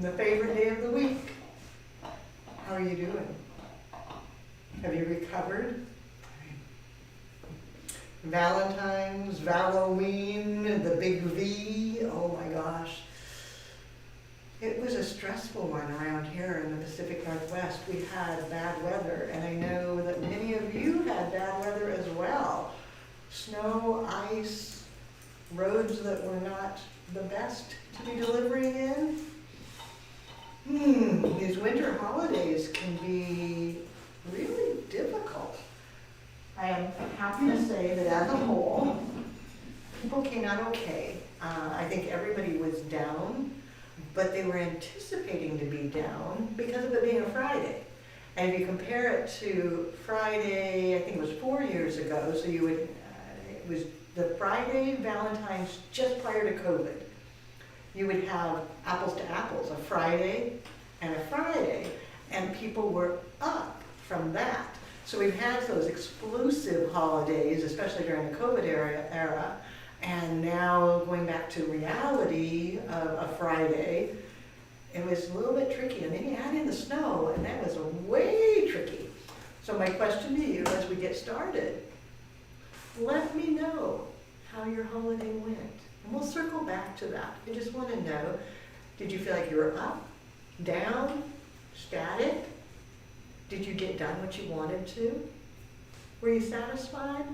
the favorite day of the week. How are you doing? Have you recovered? Valentine's, Halloween, the big V, oh my gosh. It was a stressful one around here in the Pacific Northwest. We had bad weather, and I know that many of you had bad weather as well. Snow, ice, roads that were not the best to be delivering in. These winter holidays can be really difficult. I am happy to say that as a whole, people came out okay. I think everybody was down, but they were anticipating to be down because of it being a Friday. And if you compare it to Friday, I think it was 4 years ago, so you would, it was the Friday Valentine's just prior to COVID. You would have apples to apples, a Friday and a Friday, and people were up from that. So we've had those explosive holidays, especially during the COVID era, and now going back to reality of a Friday, it was a little bit tricky. And then you add in the snow, and that was way tricky. So my question to you as we get started, let me know how your holiday went. And we'll circle back to that. I just want to know, did you feel like you were up, down, static? Did you get done what you wanted to? Were you satisfied?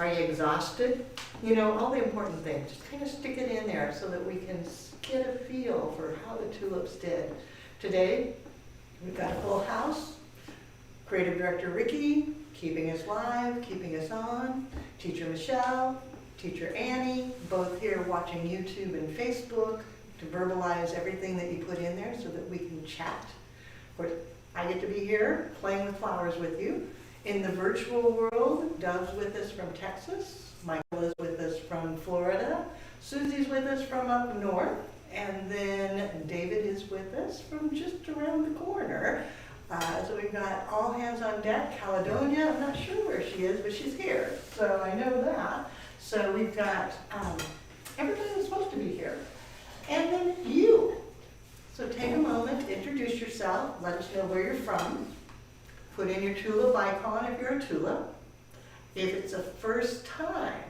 Are you exhausted? You know, all the important things. Just kind of stick it in there so that we can get a feel for how the tulips did. Today, we've got a full house. Creative Director Ricky, keeping us live, keeping us on. Teacher Michelle, Teacher Annie, both here watching YouTube and Facebook to verbalize everything that you put in there so that we can chat. Of course, I get to be here playing with flowers with you. In the virtual world, Dove's with us from Texas, Michael is with us from Florida, Susie's with us from up north, and then David is with us from just around the corner. So we've got all hands on deck. Caledonia, I'm not sure where she is, but she's here, so I know that. So we've got everybody that's supposed to be here. And then you. So take a moment, introduce yourself, let us know where you're from. Put in your tulip icon if you're a tulip. If it's a first time,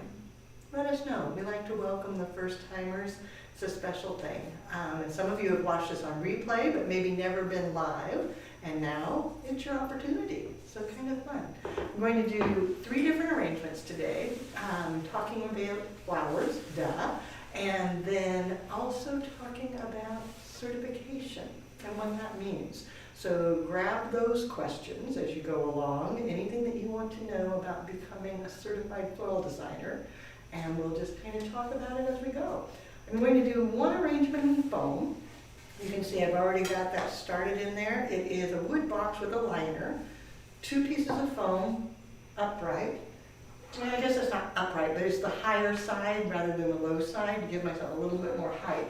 let us know. We like to welcome the first timers. It's a special thing. And some of you have watched us on replay, but maybe never been live. And now it's your opportunity. So kind of fun. I'm going to do 3 different arrangements today. Talking about flowers, duh. And then also talking about certification and what that means. So grab those questions as you go along, anything that you want to know about becoming a certified floral designer, and we'll just kind of talk about it as we go. I'm going to do one arrangement in foam. You can see I've already got that started in there. It is a wood box with a liner, 2 pieces of foam, upright. Well, I guess it's not upright, but it's the higher side rather than the low side to give myself a little bit more height.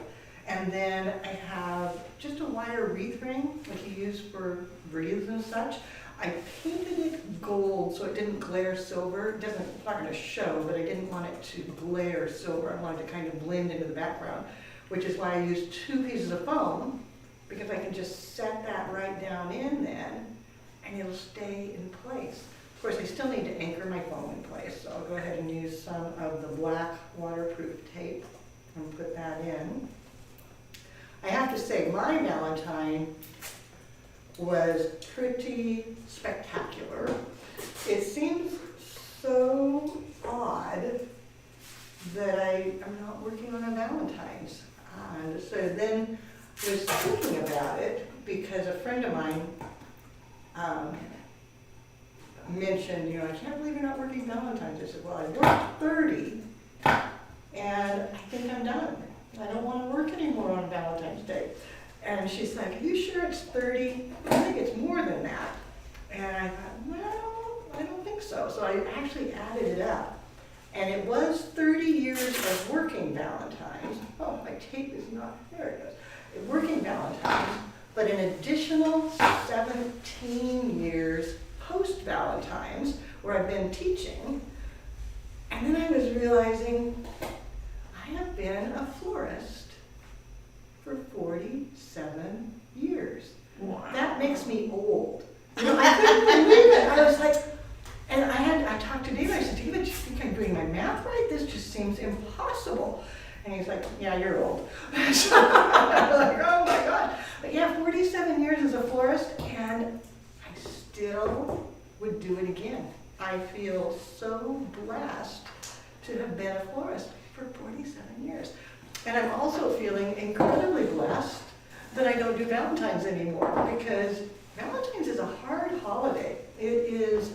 And then I have just a wire wreath ring, like you use for wreaths and such. I painted it gold so it didn't glare silver. It's not going to show, but I didn't want it to glare silver. I wanted to kind of blend into the background, which is why I used 2 pieces of foam, because I can just set that right down in then, and it'll stay in place. Of course, I still need to anchor my foam in place, so I'll go ahead and use some of the black waterproof tape and put that in. I have to say, my Valentine was pretty spectacular. It seems so odd that I am not working on a Valentine's. And so then was thinking about it because a friend of mine mentioned, you know, I can't believe you're not working Valentine's. I said, well, I worked 30 and I think I'm done. I don't want to work anymore on Valentine's Day. And she's like, are you sure it's 30? I think it's more than that. And I thought, well, I don't think so. So I actually added it up. And it was 30 years of working Valentine's. Oh, my tape is not, there it goes. Working Valentine's, but an additional 17 years post-Valentine's where I've been teaching. And then I was realizing I have been a florist for 47 this just seems impossible. And he's like, yeah, you're old. So I'm like, oh my God. But yeah, 47 years as a florist, and I still would do it again. I feel so blessed to have been a florist for 47 years. And I'm also feeling incredibly blessed that I don't do Valentine's anymore, because Valentine's is a hard holiday. It is,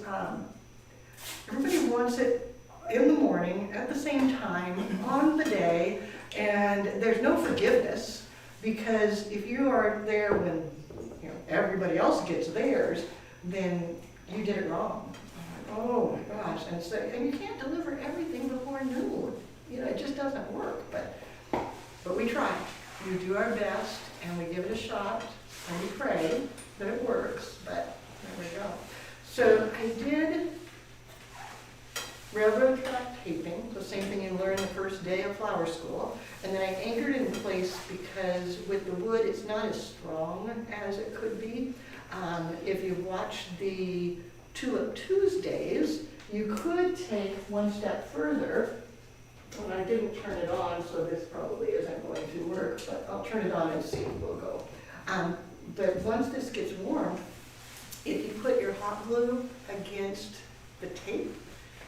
everybody wants it in the morning, at the same time, on the day, and there's no forgiveness, because if you are there when everybody else gets theirs, then you did it wrong. Oh my gosh, and you can't deliver everything before noon. It just doesn't work, but we try. We do our best, and we give it a shot, and we pray that it works, but there we go. So I did railroad track taping, the same thing you learn the first day of flower school, and then I anchored it in place because with the wood, it's not as strong as it could be. If you watch the Tulip Tuesdays, you could take one step further. And I didn't turn it on, so this probably isn't going to work, but I'll turn it on and see if we'll go. But once this gets warm, if you put your hot glue against the tape,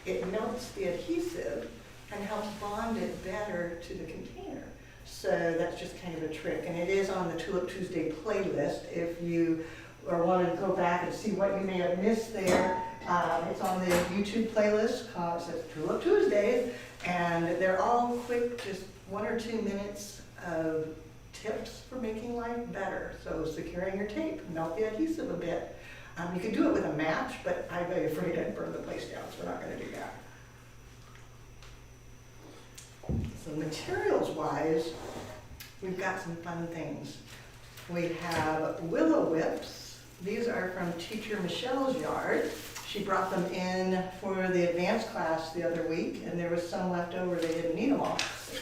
it melts the adhesive and helps bond it better to the container. So that's just kind of a trick. And it is on the Tulip Tuesday playlist if you want to go back and see what you may have missed there. It's on the YouTube playlist. It says Tulip Tuesdays. And they're all quick, just 1 or 2 minutes of tips for making life better. So securing your tape, melt the adhesive a bit. You could do it with a match, but I'm very afraid I'd burn the place down, so we're not going to do that. So materials-wise, we've got some fun things. We have willow whips. These are from Teacher Michelle's yard. She brought them in for the advanced class the other week, and there was some left over. They didn't need them all.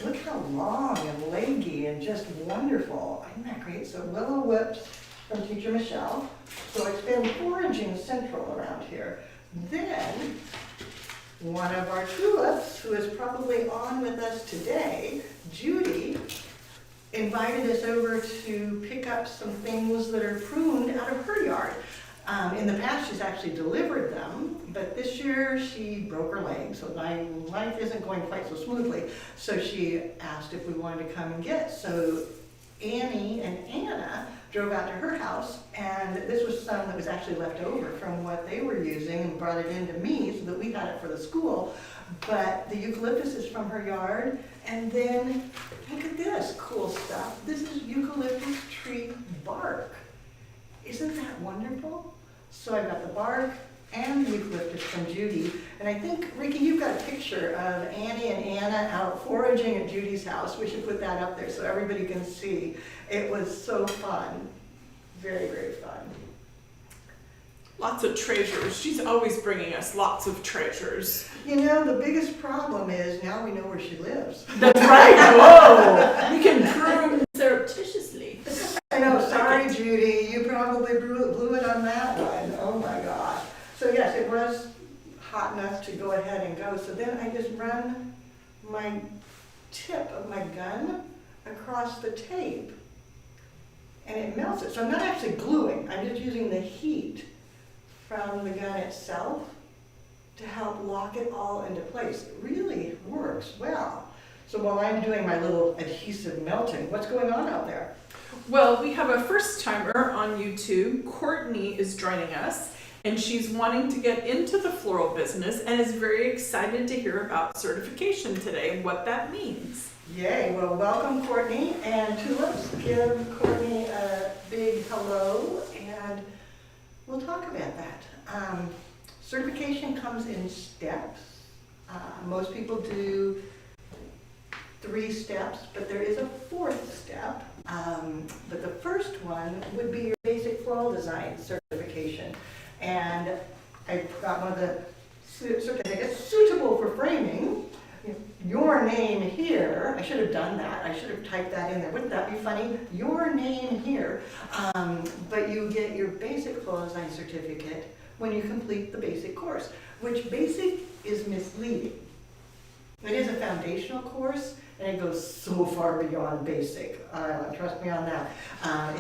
Look how long and leggy and just wonderful. Isn't that great? So willow whips from Teacher Michelle. So it's been foraging central around here. Then one of our tulips, who is probably on with us today, Judy, invited us over to pick up some things that are pruned out of her yard. In the past, she's actually delivered them, but this year she broke her leg, so life isn't going quite so smoothly. So she asked if we wanted to come and get. So Annie and Anna drove out to her house, and this was some that was actually left over from what they were using, and brought it into me so that we got it for the school. But the eucalyptus is from her yard, and then look at this cool stuff. This is eucalyptus tree bark. Isn't that wonderful? So I got the bark and the eucalyptus from Judy. And I think, Ricky, you've got a picture of Annie and Anna out foraging at Judy's house. We should put that up there so everybody can see. It was so fun. Very, very fun. Lots of treasures. She's always bringing us lots of treasures. The biggest problem is now we know where she lives. That's right. Whoa! We can prune surreptitiously. I know, sorry Judy, you probably blew it on that one. Oh my God. So yes, it was hot enough to go ahead and go. So then I just run my tip of my gun across the tape and it melts it. So I'm not actually gluing, I'm just using the heat from the gun itself to help lock it all into place. It really works well. So while I'm doing my little adhesive melting, what's going on out there? Well, we have a first timer on YouTube. Courtney is joining us, and she's wanting to get into the floral business and is very excited to hear about certification today and what that means. Yay, well welcome Courtney, and tulips, give Courtney a big hello, and we'll talk about that. Certification comes in steps. Most people do 3 steps, but there is a 4th step. But the first one would be your basic floral design certification. And I got one of the certificates suitable for framing. Your name here, I should have done that. I should have typed that in there. Wouldn't that be funny? Your name here. But you get your basic floral design certificate when you complete the basic course, which basic is misleading. It is a foundational course, and it goes so far beyond basic. Trust me on that.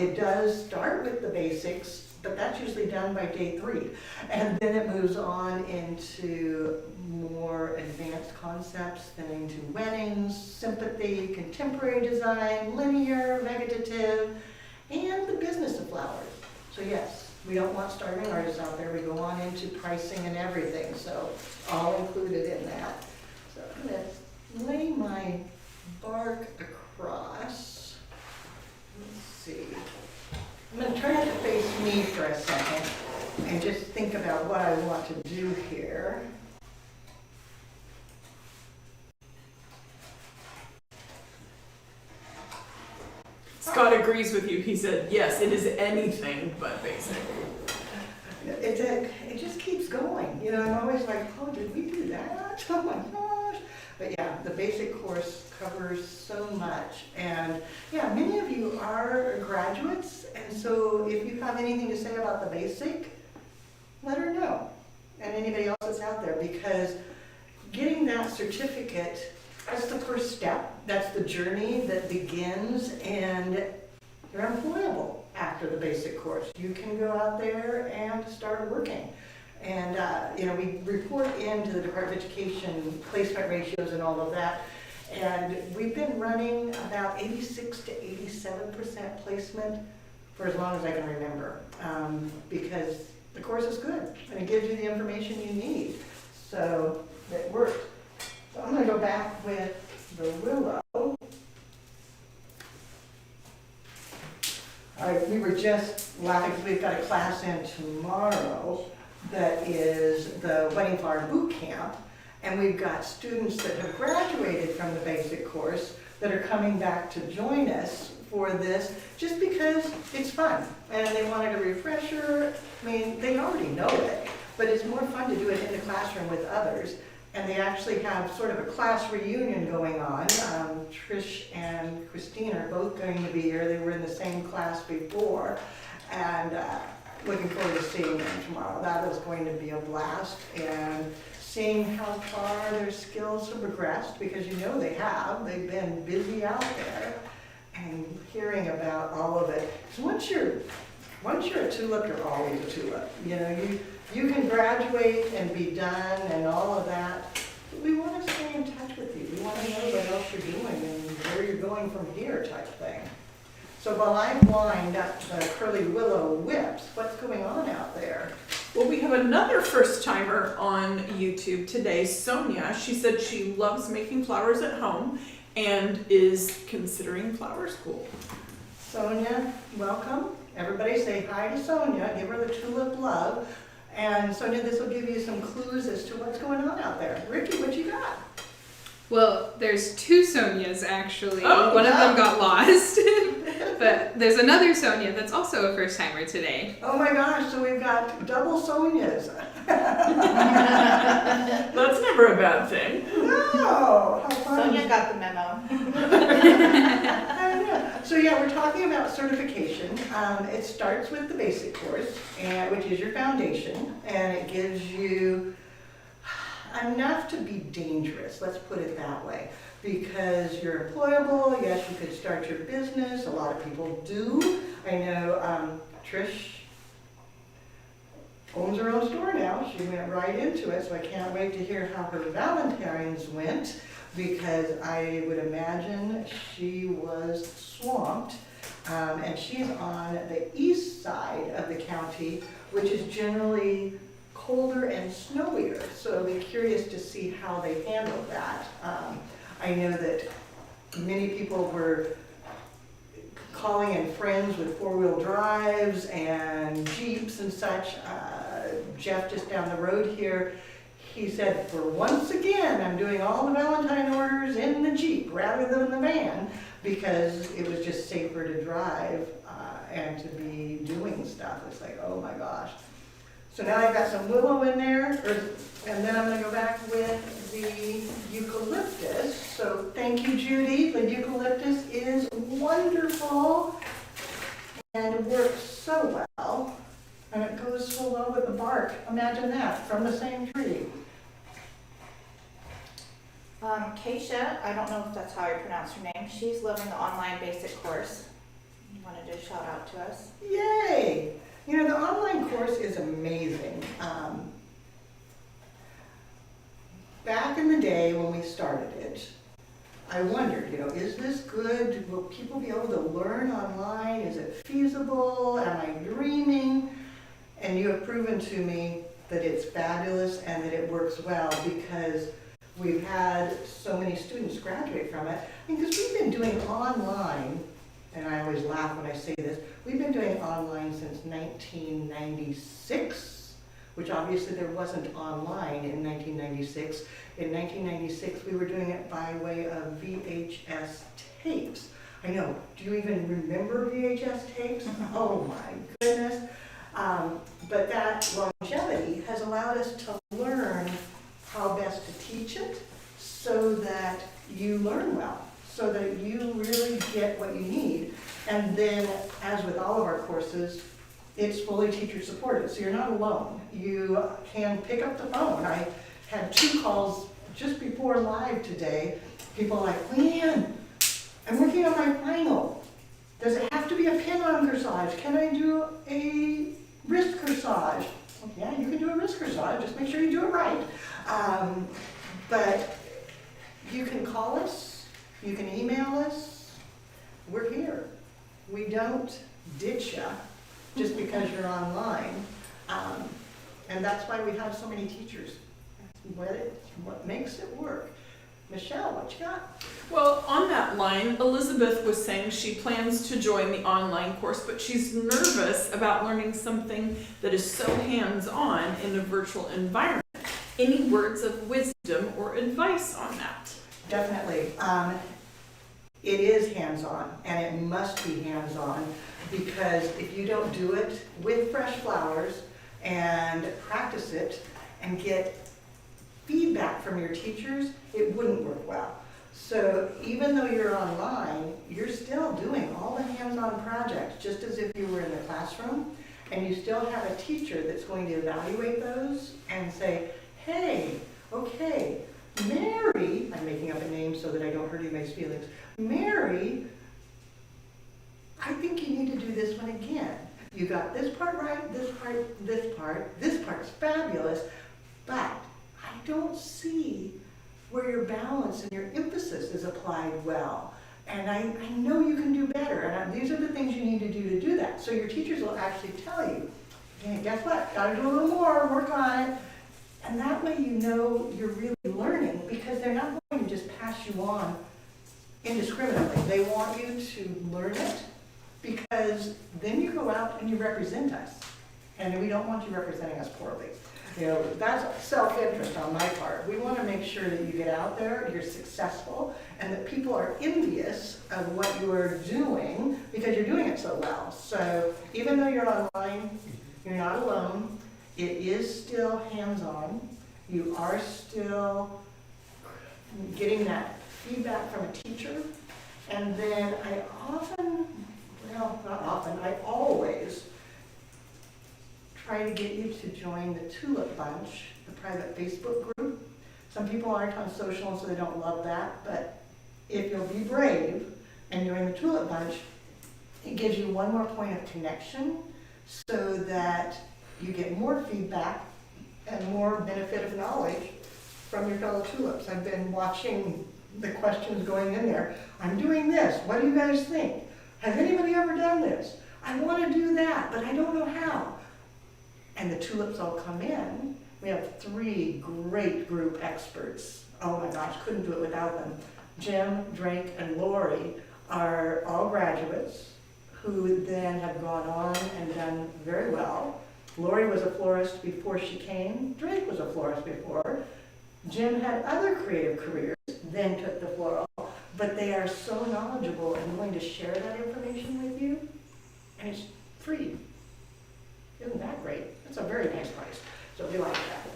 It does start with the basics, but that's usually done by day 3. And then it moves on into more advanced concepts, then into weddings, sympathy, contemporary design, linear, vegetative, and the business of flowers. So yes, we don't want starving artists out there. We go on into pricing and everything, so all included in that. So I'm gonna lay my bark across. Let's see. I'm gonna turn it to face me for a second and just think about what I want to do here. Scott agrees with you. He said, yes, it is anything but basic. It just keeps going. You know, I'm always like, oh, did we do that? Oh my gosh. But yeah, the basic course covers so much. And yeah, many of you are graduates. And so if you have anything to say about the basic, let her know. And anybody else that's out there, because getting that certificate, that's the first step. That's the journey that begins, and you're employable after the basic course. You can go out there and start working. And, you know, we report into the Department of Education placement ratios and all of that. And we've been running about 86 to 87% placement for as long as I can remember, because the course is good and it gives you the information you need. So it works. So I'm going to go back with the willow. All right, we were just laughing because we've got a class in tomorrow that is the Wedding Flower Boot Camp, and we've got students that have graduated from the basic course that are coming back to join us for this just because it's fun and they wanted a refresher. I mean, they already know it, but it's more fun to do it in the classroom with others. And they actually have sort of a class reunion going on. Trish and Christine are both going to be here. They were in the same class before, and looking forward to seeing them tomorrow. That is going to be a blast, and seeing how far their skills have progressed, because you know they have. They've been busy out there, and hearing about all of it. So once you're a tulip, you're always a tulip. You know, you can graduate and be done and all of that. But we want to stay in touch with you. We want to know what else you're doing and where you're going from here type thing. So while I wind up the curly willow whips, what's going on out there? Well, we have another first timer on YouTube today, Sonia. She said she loves making flowers at home and is considering flower school. Sonia, welcome. Everybody say hi to Sonia. Give her the tulip love. And Sonia, this will give you some clues as to what's going on out there. Ricky, what you got? Well, there's 2 Sonias actually. Oh, One of them got lost. But there's another Sonia that's also a first timer today. Oh my gosh, so we've got double Sonias. That's never a bad thing. No! How fun. Sonia got the memo. I know. So yeah, we're talking about certification. It starts with the basic course, which is your foundation, and it gives you enough to be dangerous, let's put it that way, because you're employable. Yes, you could start your business. A lot of people do. I know Trish owns her own store now. She went right into it, so I can't wait to hear how her Valentine's went, because I would imagine she was swamped. And she's on the east side of the county, which is generally colder and snowier, so I'll be curious to see how they handle that. I know that many people were calling in friends with 4-wheel drives and Jeeps and such. Jeff just down the road here, he said, for once again, I'm doing all the Valentine orders in the Jeep rather than the van, because it was just safer to drive and to be doing stuff. It's like, oh my gosh. So now I've got some willow in there, and then I'm going to go back with the eucalyptus. So thank you, Judy. The eucalyptus is wonderful and works so well, and it goes so well with the bark. Imagine that, from the same tree. Keisha, I don't know if that's how I pronounce her name. She's loving the online basic course. Wanted to shout out to us. Yay! You know, the online course is amazing. Back in the day when we started it, I wondered, you know, is this good? Will people be able to learn online? Is it feasible? Am I dreaming? And you have proven to me that it's fabulous and that it works well, because we've had so many students graduate from it. Because we've been doing online, and I always laugh when I say this, we've been doing online since 1996. Which obviously there wasn't online in 1996. In 1996, we were doing it by way of VHS tapes. I know, do you even remember VHS tapes? Oh my goodness. But that longevity has allowed us to learn how best to teach it so that you learn well, so that you really get what you need. And then, as with all of our courses, it's fully teacher supported, so you're not alone. You can pick up the phone. I had 2 calls just before live today. People are like, Leanne, I'm working on my final. Does it have to be a pin-on corsage? Can I do a wrist corsage? Well, yeah, you can do a wrist corsage, just make sure you do it right. But you can call us, you can email us. We're here. We don't ditch you just because you're online. And that's why we have so many teachers. What makes it work. Michelle, what you got? Well, on that line, Elizabeth was saying she plans to join the online course, but she's nervous about learning something that is so hands-on in a virtual environment. Any words of wisdom or advice on that? Definitely. It is hands-on, and it must be hands-on, because if you don't do it with fresh flowers and practice it and get feedback from your teachers, it wouldn't work well. So even though you're online, you're still doing all the hands-on projects, just as if you were in the classroom, and you still have a teacher that's going to evaluate those and say, hey, okay, Mary, I'm making up a name so that I don't hurt anybody's feelings, Mary, I think you need to do this one again. You got this part right, this part's fabulous, but I don't see where your balance and your emphasis is applied well. And I know you can do better, and these are the things you need to do that. So your teachers will actually tell you, hey, guess what, gotta do a little more, work on it. And that way you know you're really learning, because they're not going to just pass you on indiscriminately. They want you to learn it, because then you go out and you represent us. And we don't want you representing us poorly. You know, that's self-interest on my part. We want to make sure that you get out there, you're successful, and that people are envious of what you are doing because you're doing it so well. So even though you're online, you're not alone. It is still hands-on. You are still getting that feedback from a teacher. And then I always try to get you to join the Tulip Bunch, the private Facebook group. Some people aren't on social, and so they don't love that, but if you'll be brave and join the Tulip Bunch, it gives you one more point of connection so that you get more feedback and more benefit of knowledge from your fellow tulips. I've been watching the questions going in there. I'm doing this. What do you guys think? Has anybody ever done this? I want to do that, but I don't know how. And the tulips all come in. We have 3 great group experts. Oh my gosh, couldn't do it without them. Jim, Drake, and Lori are all graduates who then have gone on and done very well. Lori was a florist before she came. Drake was a florist before. Jim had other creative careers, then took the floral. But they are so knowledgeable and willing to share that information with you. And it's free. Isn't that great? It's a very nice price. So we like that.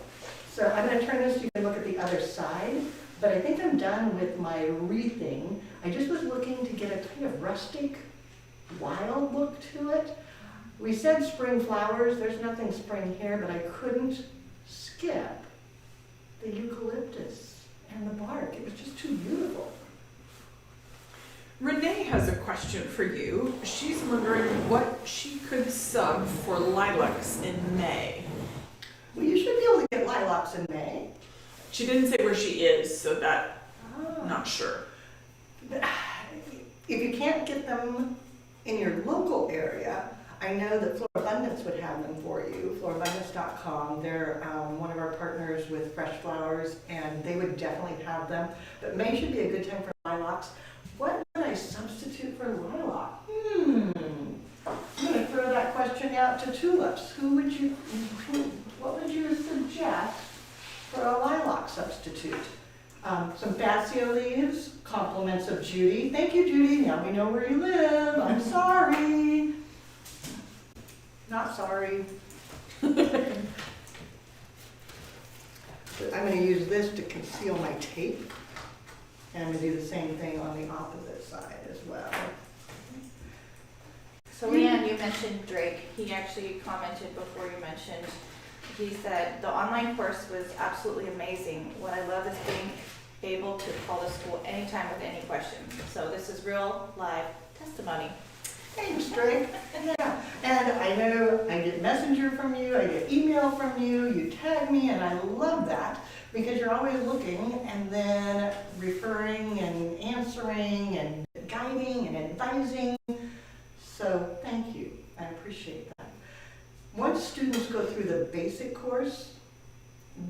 So I'm going to turn this so you can look at the other side. But I think I'm done with my wreathing. I just was looking to get a kind of rustic, wild look to it. We said spring flowers. There's nothing spring here, but I couldn't skip the eucalyptus and the bark. It was just too beautiful. Renee has a question for you. She's wondering what she could sub for lilacs in May. Well, you should be able to get lilacs in May. She didn't say where she is, so that, not sure. If you can't get them in your local area, I know that Florabundance would have them for you, florabundance.com. They're one of our partners with Fresh Flowers, and they would definitely have them. But May should be a good time for lilacs. What would I substitute for lilac? I'm going to throw that question out to tulips. What would you suggest for a lilac substitute? Some fascia leaves, compliments of Judy. Thank you, Judy. Now we know where you live. I'm sorry. Not sorry. But I'm going to use this to conceal my tape. And I'm going to do the same thing on the opposite side as well. So Leanne, you mentioned Drake. He actually commented before you mentioned. He said the online course was absolutely amazing. What I love is being able to call the school anytime with any questions. So this is real live testimony. Thanks, Drake. Yeah. And I know I get messenger from you, I get email from you, you tag me, and I love that because you're always looking and then referring and answering and guiding and advising. So thank you. I appreciate that. Once students go through the basic course,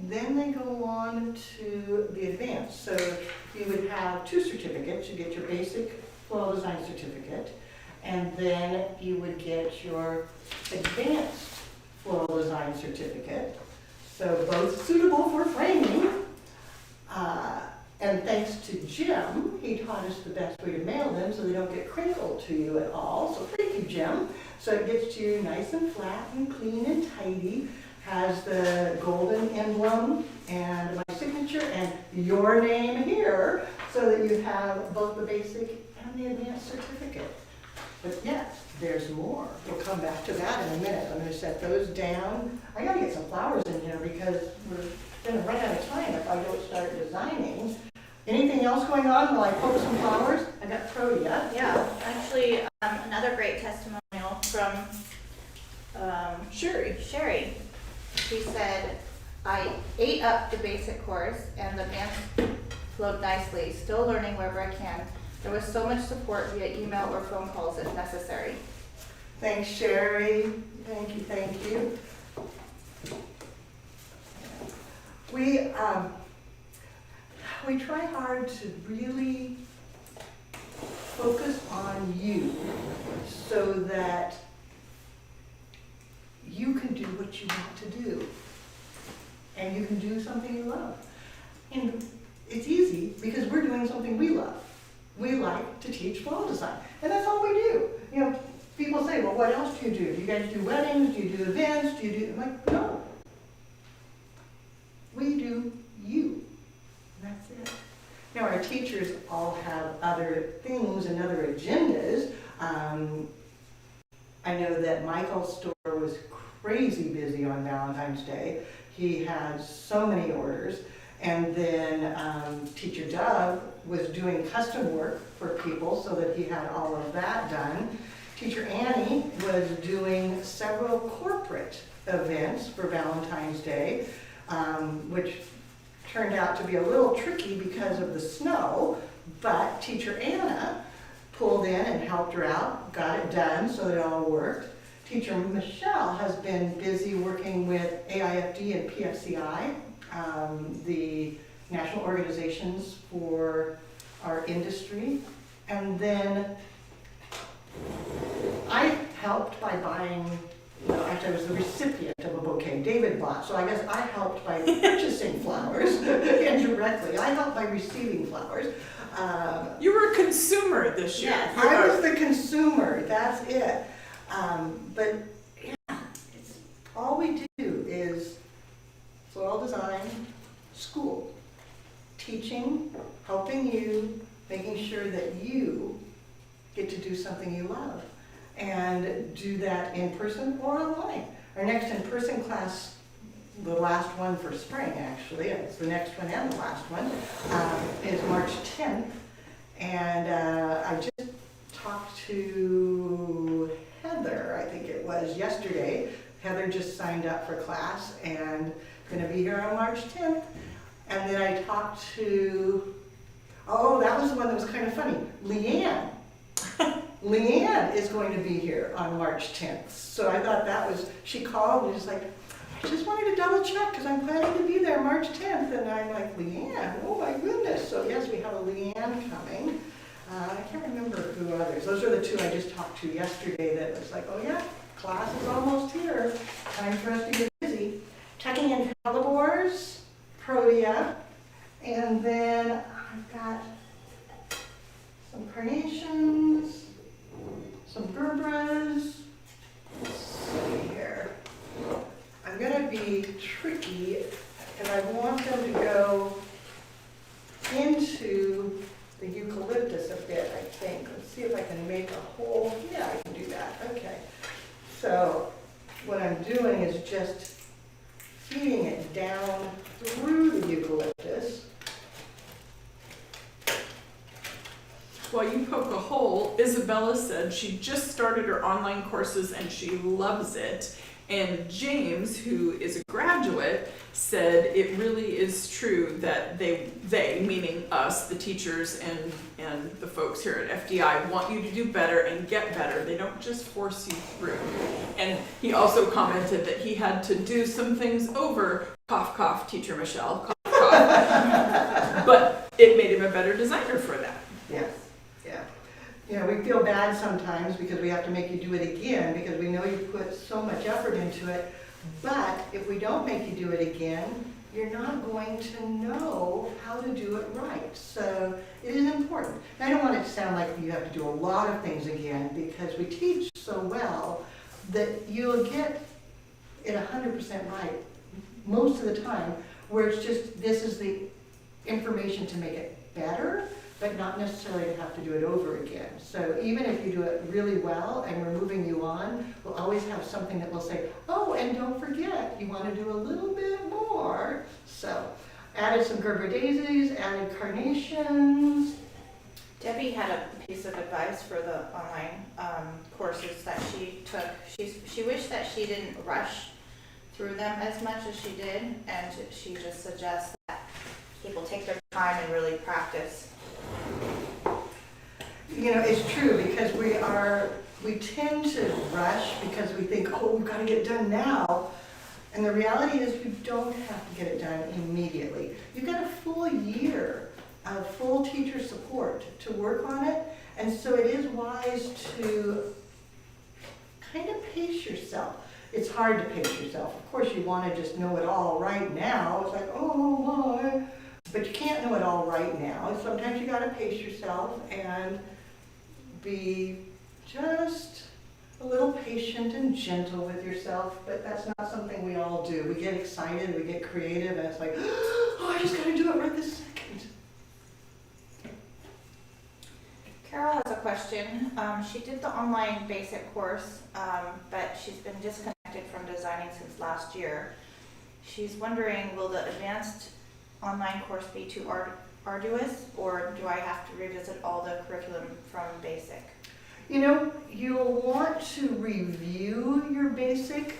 then they go on to the advanced. So you would have 2 certificates. You get your basic floral design certificate, and then you would get your advanced floral design certificate. So both suitable for framing. And thanks to Jim, he taught us the best way to mail them so they don't get crinkled to you at all. So thank you, Jim. So it gets to you nice and flat and clean and tidy. Has the golden emblem and my signature and your name here so that you have both the basic and the advanced certificate. But yes, there's more. We'll come back to that in a minute. I'm going to set those down. I got to get some flowers in here because we're going to run out of time if I don't start designing. Anything else going on while I poke some flowers? I got Protea. Yeah, actually, another great testimonial from Sherry. She said, I ate up the basic course and the advanced flowed nicely, still learning wherever I can. There was so much support via email or phone calls if necessary. Thanks, Sherry. Thank you. We try hard to really focus on you so that you can do what you want to do. And you can do something you love. And it's easy because we're doing something we love. We like to teach floral design. And that's all we do. You know, people say, well, what else do you do? Do you guys do weddings? Do you do events? Do you do, I'm like, no. We do you. And that's it. Now, our teachers all have other things and other agendas. I know that Michael's store was crazy busy on Valentine's Day. He had so many orders. And then Teacher Doug was doing custom work for people so that he had all of that done. Teacher Annie was doing several corporate events for Valentine's Day, which turned out to be a little tricky because of the snow, but Teacher Anna pulled in and helped her out, got it done so that it all worked. Teacher Michelle has been busy working with AIFD and PFCI, the national organizations for our industry. And then I helped by buying, actually I was the recipient of a bouquet David bought, so I guess I helped by purchasing flowers indirectly. I helped by receiving flowers. You were a consumer this year. Yes. I was the consumer, that's it. But yeah, all we do is floral design, school, teaching, helping you, making sure that you get to do something you love and do that in person or online. Our next in-person class the last one for spring, actually, it's the next one and the last one, is March 10th. And I just talked to Heather, I think it was yesterday. Heather just signed up for class and going to be here on March 10th. And then I talked to, oh, that was the one that was kind of funny, Leanne. Leanne is going to be here on March 10th. So I thought that was, she called and was like, I just wanted to double check because I'm planning to be there March 10th. And I'm like, Leanne, oh my goodness. So yes, we have a Leanne coming. I can't remember who others. Those are the two I just talked to yesterday that was like, oh yeah, class is almost here. Time for us to get busy. Tucking in hellebores, protea, and then I've got some carnations, some gerbras. Let's see here. I'm going to be tricky, and I want them to go into the eucalyptus a bit, I think. Let's see if I can make a hole. Yeah, I can do that. Okay. So what I'm doing is just feeding it down through the eucalyptus. While you poke a hole, Isabella said she just started her online courses and she loves it. And James, who is a graduate, said it really is true that they meaning us, the teachers and the folks here at FDI, want you to do better and get better. They don't just force you through. And he also commented that he had to do some things over, cough, cough, teacher Michelle, cough, cough. But it made him a better designer for that. Yes, yeah. You know, we feel bad sometimes because we have to make you do it again because we know you put so much effort into it. But if we don't make you do it again, you're not going to know how to do it right. So it is important. I don't want it to sound like you have to do a lot of things again because we teach so well that you'll get it 100% right most of the time, where it's just this is the information to make it better, but not necessarily to have to do it over again. So even if you do it really well and we're moving you on, we'll always have something that will say, oh, and don't forget, you want to do a little bit more. So added some Gerber daisies, added carnations. Debbie had a piece of advice for the online courses that she took. She wished that she didn't rush through them as much as she did, and she just suggests that people take their time and really practice. You know, it's true because we tend to rush because we think, oh, we've got to get it done now. And the reality is you don't have to get it done immediately. You've got a full year of full teacher support to work on it. And so it is wise to kind of pace yourself. It's hard to pace yourself. Of course, you want to just know it all right now. It's like, oh my. But you can't know it all right now. Sometimes you got to pace yourself and be just a little patient and gentle with yourself, but that's not something we all do. We get excited, we get creative, and it's like, oh, I just got to do it right this second. Carol has a question. She did the online basic course, but she's been disconnected from designing since last year. She's wondering, will the advanced online course be too arduous, or do I have to revisit all the curriculum from basic? You know, you'll want to review your basic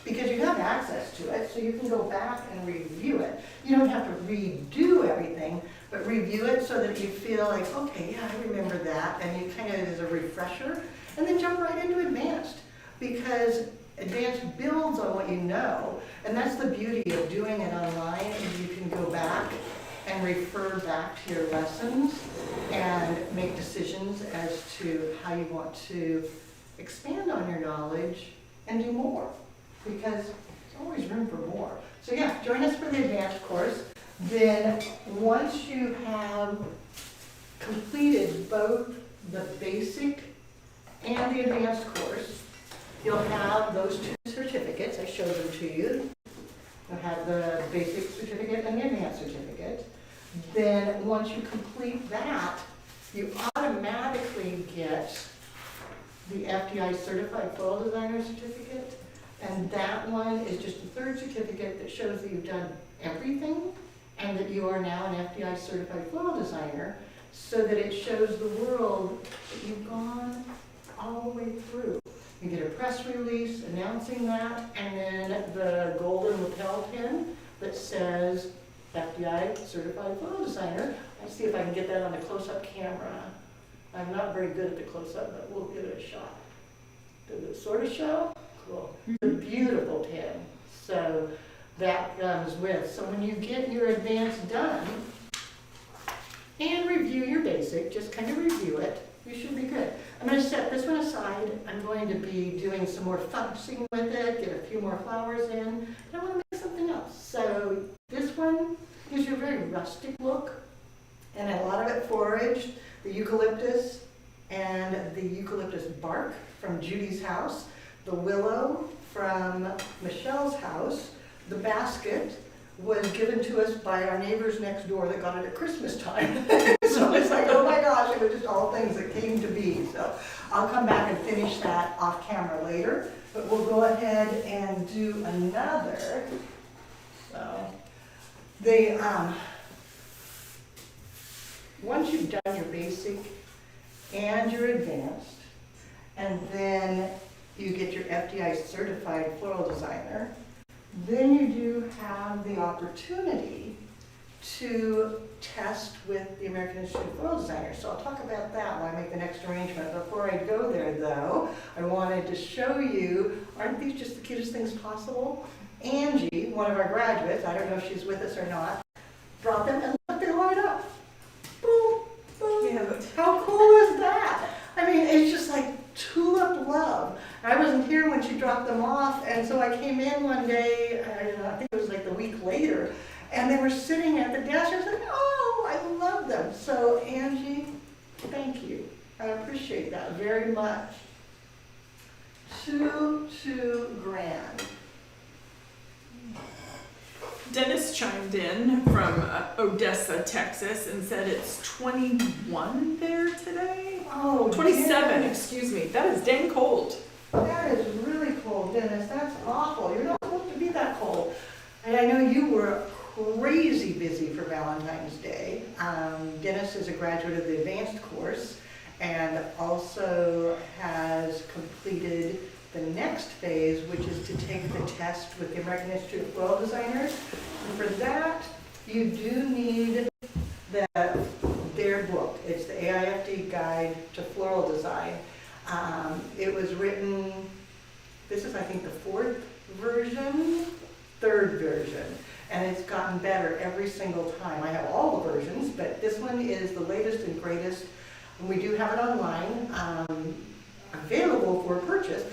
because you have access to it, so you can go back and review it. You don't have to redo everything, but review it so that you feel like, okay, yeah, I remember that, and you kind of as a refresher, and then jump right into advanced because advanced builds on what you know, and that's the beauty of doing it online, is you can go back and refer back to your lessons and make decisions as to how you want to expand on your knowledge and do more, because there's always room for more. So yeah, join us for the advanced course. Then once you have completed both the basic and the advanced course, you'll have those two certificates. I showed them to you. You'll have the basic certificate and the advanced certificate. Then once you complete that, you automatically get the FDI Certified Floral Designer Certificate. And that one is just a third certificate that shows that you've done everything and that you are now an FDI certified floral designer, so that it shows the world that you've gone all the way through. You get a press release announcing that, and then the golden lapel pin that says FDI certified floral designer. Let's see if I can get that on a close-up camera. I'm not very good at the close-up, but we'll give it a shot. Does it sort of show? Cool. It's a beautiful pin. So that comes with. So when you get your advanced done and review your basic, just kind of review it, you should be good. I'm going to set this one aside. I'm going to be doing some more funcing with it, get a few more flowers in, and I want to make something else. So this one gives you a very rustic look, and a lot of it foraged, the eucalyptus and the eucalyptus bark from Judy's house, the willow from Michelle's house. The basket was given to us by our neighbors next door that got it at Christmas time. So it's like, oh my gosh, it was just all things that came to be. So I'll come back and finish that off camera later, but we'll go ahead and do another. So they, once you've done your basic and your advanced, and then you get your FDI certified floral designer, then you do have the opportunity to test with the American Institute of Floral Designers. So I'll talk about that when I make the next arrangement. Before I go there though, I wanted to show you, aren't these just the cutest things possible? Angie, one of our graduates, I don't know if she's with us or not, brought them and look, they light up. Boom, boom. Yeah. How cool is that? I mean, it's just like tulip love. I wasn't here when she dropped them off, and so I came in one day, I think it was like the week later, and they were sitting at the desk. I was like, oh, I love them. So Angie, thank you. I appreciate that very much. Too grand. Dennis chimed in from Odessa, Texas, and said it's 21 there today. Oh, 27, Dennis. excuse me. That is dang cold. That is really cold, Dennis. That's awful. You're not supposed to be that cold. And I know you were crazy busy for Valentine's Day. Dennis is a graduate of the advanced course and also has completed the next phase, which is to take the test with the American Institute of Floral Designers. And for that, you do need their book. It's the AIFD Guide to Floral Design. It was written, this is I think the third version, and it's gotten better every single time. I have all the versions, but this one is the latest and greatest. And we do have it online, available for purchase.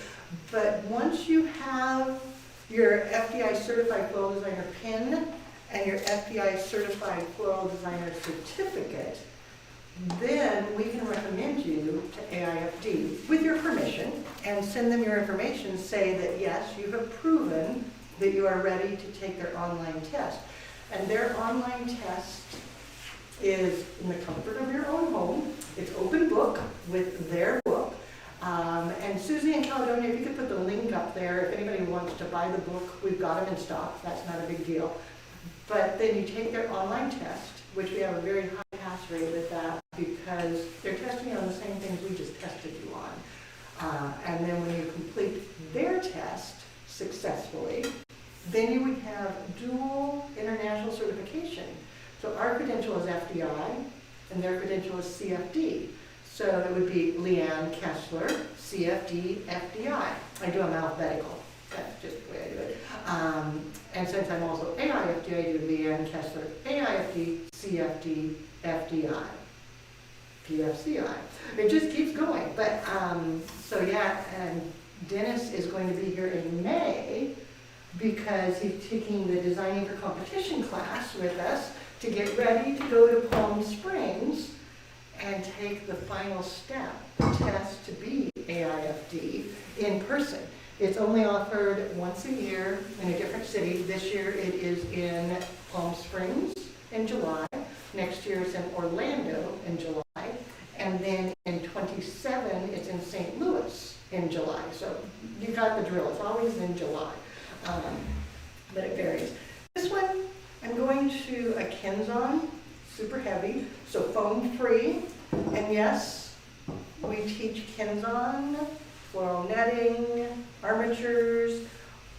But once you have your FDI Certified Floral Designer pin and your FDI Certified Floral Designer certificate, then we can recommend you to AIFD with your permission and send them your information, say that yes, you have proven that you are ready to take their online test. And their online test is in the comfort of your own home. It's open book with their book. And Susie in Caledonia, if you could put the link up there, if anybody wants to buy the book, we've got them in stock. That's not a big deal. But then you take their online test, which we have a very high pass rate with that because they're testing you on the same things we just tested you on. And then when you complete their test successfully, then you would have dual international certification. So our credential is FDI and their credential is CFD. So it would be Leanne Kessler, CFD, FDI. I do them alphabetical. That's just the way I do it. And since I'm also AIFD, I do Leanne Kessler, AIFD, CFD, FDI, PFCI. It just keeps going. But so yeah, and Dennis is going to be here in May because he's taking the Designing for Competition class with us to get ready to go to Palm Springs and take the final step, the test to be AIFD in person. It's only offered once a year in a different city. This year it is in Palm Springs in July. Next year it's in Orlando in July. And then in 27 it's in St. Louis in July. So you got the drill, it's always in July, but it varies. This one, I'm going to a Kenzon, super heavy, so foam free. And yes, we teach Kenzon, floral netting, armatures,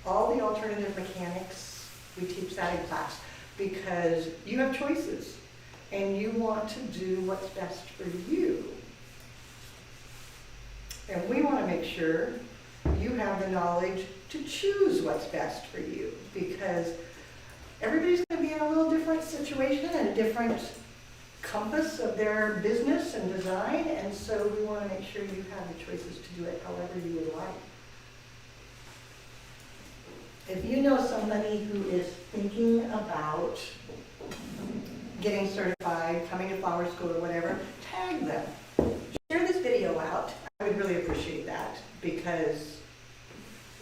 all the alternative mechanics. We teach that in class because you have choices and you want to do what's best for you. And we want to make sure you have the knowledge to choose what's best for you, because everybody's going to be in a little different situation and a different compass of their business and design, and so we want to make sure you have the choices to do it however you would like. If you know somebody who is thinking about getting certified, coming to flower school or whatever, tag them. Share this video out. I would really appreciate that, because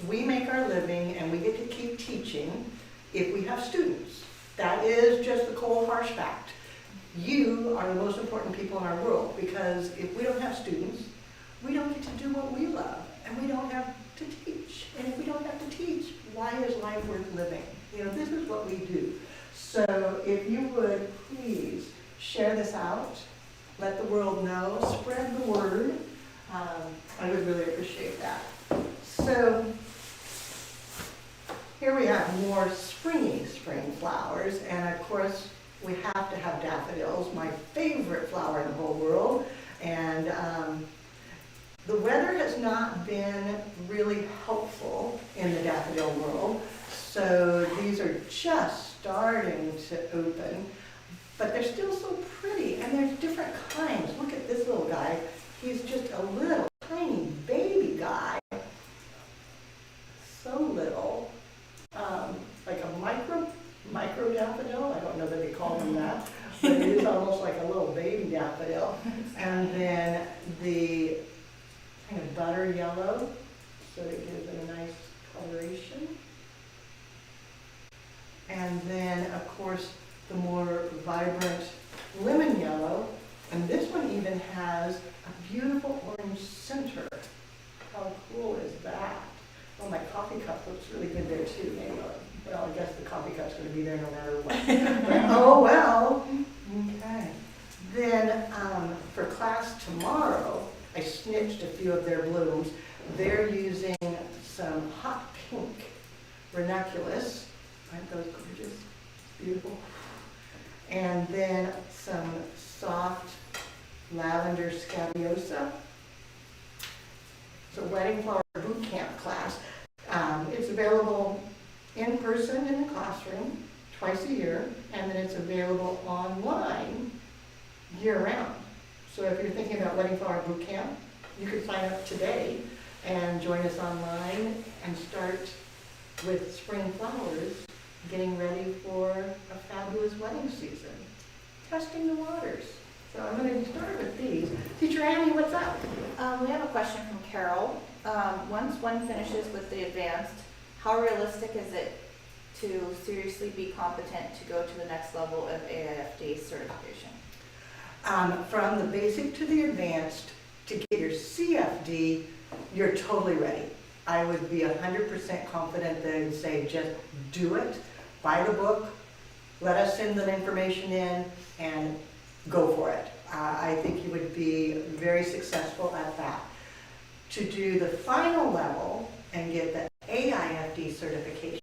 we make our living and we get to keep teaching if we have students. That is just the cold, harsh fact. You are the most important people in our world, because if we don't have students, we don't get to do what we love, and we don't have to teach. And if we don't have to teach, why is life worth living? You know, this is what we do. So if you would please share this out, let the world know, spread the word. I would really appreciate that. So here we have more springy spring flowers, and of course we have to have daffodils, my favorite flower in the whole world. And the weather has not been really helpful in the daffodil world, so these are just starting to open, but they're still so pretty, and there's different kinds. Look at this little guy. He's just a little tiny baby guy, so little, like a micro daffodil. I don't know that they call them that, but it is almost like a little baby daffodil. And then the kind of butter yellow, so it gives it a nice coloration. And then, of course, the more vibrant lemon yellow, and this one even has a beautiful orange center. How cool is that? Oh, my coffee cup looks really good there too. Maybe, well, I guess the coffee cup's going to be there no matter what. But, oh well. Okay. Then for class tomorrow, I snitched a few of their blooms. They're using some hot pink ranunculus. Aren't those gorgeous? Beautiful. And then some soft lavender scabiosa. It's a wedding flower boot camp class. It's available in person in the classroom twice a year, and then it's available online year-round. So if you're thinking about wedding flower boot camp, you could sign up today and join us online and start with spring flowers, getting ready for a fabulous wedding season. Testing the waters. So I'm going to start with these. Teacher Annie, what's up? We have a question from Carol. Once one finishes with the advanced, how realistic is it to seriously be competent to go to the next level of AIFD certification? From the basic to the advanced, to get your CFD, you're totally ready. I would be 100% confident that I would say just do it, buy the book, let us send the information in, and go for it. I think you would be very successful at that. To do the final level and get the AIFD certification,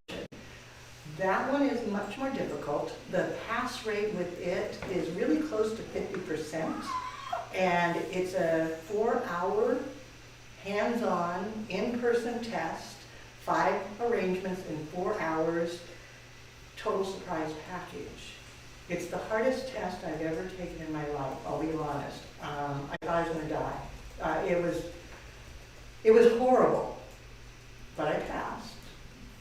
that one is much more difficult. The pass rate with it is really close to 50%, and it's a 4-hour hands-on, in-person test, 5 arrangements in 4 hours, total surprise package. It's the hardest test I've ever taken in my life, I'll be honest. I thought I was going to die. It was horrible, but I passed.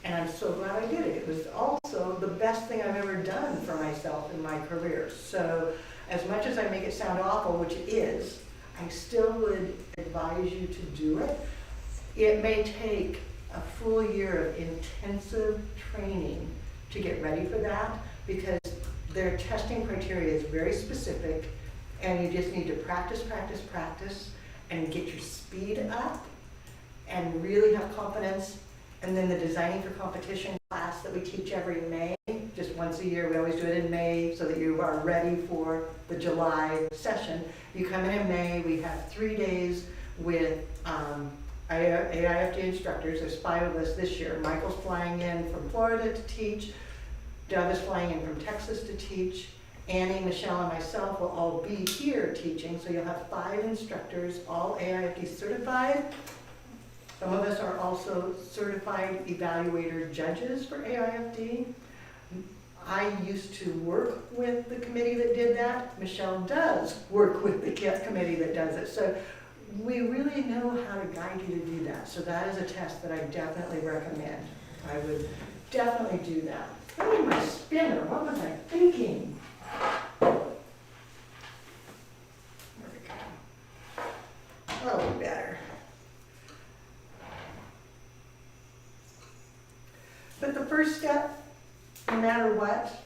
And I'm so glad I did it. It was also the best thing I've ever done for myself in my career. So as much as I make it sound awful, which it is, I still would advise you to do it. It may take a full year of intensive training to get ready for that, because their testing criteria is very specific, and you just need to practice, practice, practice, and get your speed up. and really have confidence. And then the designing for competition class that we teach every May, just once a year, we always do it in May so that you are ready for the July session. You come in May, we have 3 days with AIFD instructors. There's 5 of us this year. Michael's flying in from Florida to teach. Dove is flying in from Texas to teach. Annie, Michelle, and myself will all be here teaching. So you'll have 5 instructors, all AIFD certified. Some of us are also certified evaluator judges for AIFD. I used to work with the committee that did that. Michelle does work with the committee that does it. So we really know how to guide you to do that. So that is a test that I definitely recommend. I would definitely do that. I need my spinner. What was I thinking? There we go. Oh, better. But the first step, no matter what,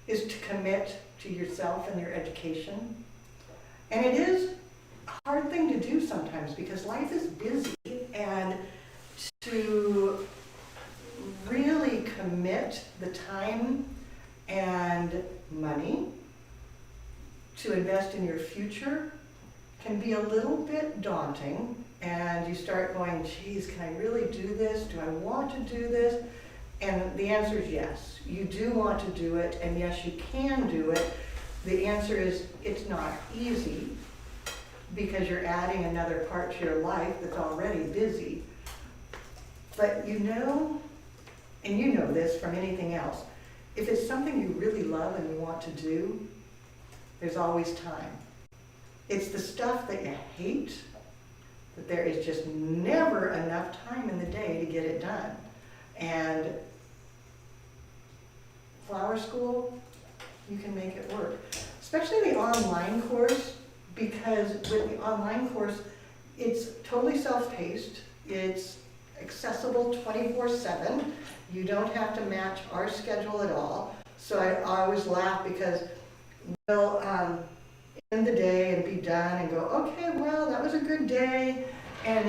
is to commit to yourself and your education. And it is a hard thing to do sometimes because life is busy, and to really commit the time and money to invest in your future can be a little bit daunting. And you start going, geez, can I really do this? Do I want to do this? And the answer is yes. You do want to do it, and yes, you can do it. The answer is it's not easy because you're adding another part to your life that's already busy. But you know, and you know this from anything else, if it's something you really love and you want to do, there's always time. It's the stuff that you hate that there is just never enough time in the day to get it done. And flower school, you can make it work. Especially the online course, because with the online course, it's totally self-paced. It's accessible 24/7. You don't have to match our schedule at all. So I always laugh because we'll end the day and be done and go, okay, well, that was a good day. And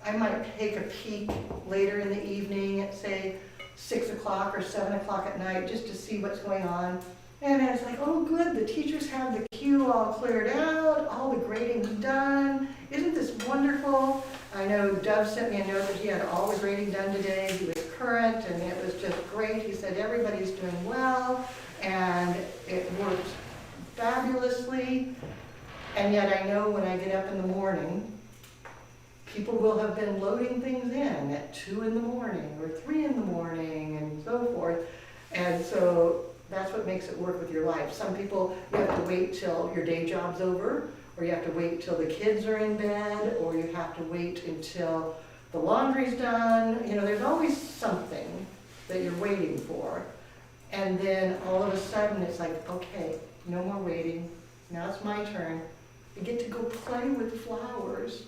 I might take a peek later in the evening at, say, 6 o'clock or 7 o'clock at night just to see what's going on. And it's like, oh good, the teachers have the queue all cleared out, all the grading's done. Isn't this wonderful? I know Dove sent me a note that he had all the grading done today. He was current and it was just great. He said everybody's doing well and it worked fabulously. And yet I know when I get up in the morning, people will have been loading things in at 2 in the morning or 3 in the morning and so forth. And so that's what makes it work with your life. Some people, you have to wait till your day job's over, or you have to wait till the kids are in bed, or you have to wait until the laundry's done. You know, there's always something that you're waiting for. And then all of a sudden it's like, okay, no more waiting. Now it's my turn. You get to go play with flowers.